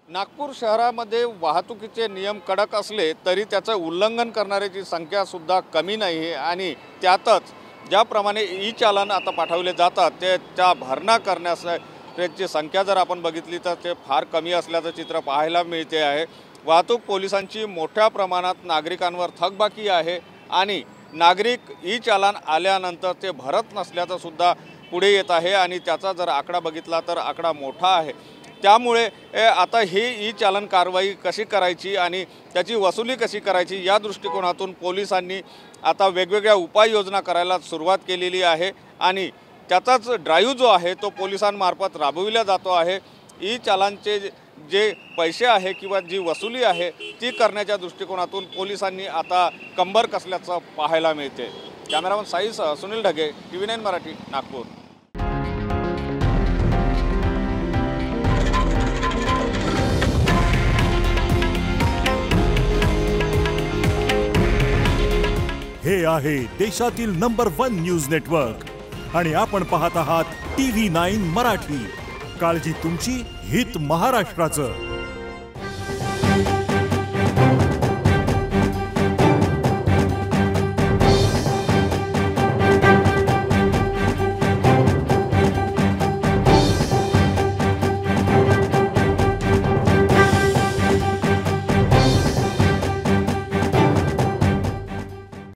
नागपूर शहरामध्ये वाहतुकीचे नियम कडक असले तरी त्याचं उल्लंघन करणाऱ्याची संख्या सुद्धा कमी नाही आहे आणि त्यातच ज्याप्रमाणे ई चालन आता पाठवले जातात ते त्या भरणा करण्याची संख्या जर आपण बघितली तर ते फार कमी असल्याचं चित्र पाहायला मिळते आहे। वाहतूक पोलिसांची मोठ्या प्रमाणात नागरिकांवर थकबाकी आहे आणि नागरिक ई चालन आल्यानंतर ते भरत नसल्याचं सुद्धा पुढे येत आहे आणि त्याचा जर आकडा बघितला तर आकडा मोठा आहे। त्यामुळे आता ही ई चालन कारवाई कशी करायची आणि त्याची वसुली कशी करायची या दृष्टिकोनातून पोलिसांनी आता वेगवेगळ्या उपाययोजना करायला सुरुवात केलेली आहे आणि त्याचाच ड्राईव्ह जो आहे तो पोलिसांमार्फत राबविला जातो आहे। ई चालानचे जे पैसे आहे किंवा जी वसुली आहे ती करण्याच्या दृष्टिकोनातून पोलिसांनी आता कंबर कसल्याचं पाहायला मिळते। कॅमेरामन साईसह सुनील ढगे, TV9 मराठी, नागपूर। हे आहे देशातील नंबर 1 न्यूज नेटवर्क आणि आपण पाहत आहात TV9 मराठी। काळजी तुमची, हित महाराष्ट्राचं।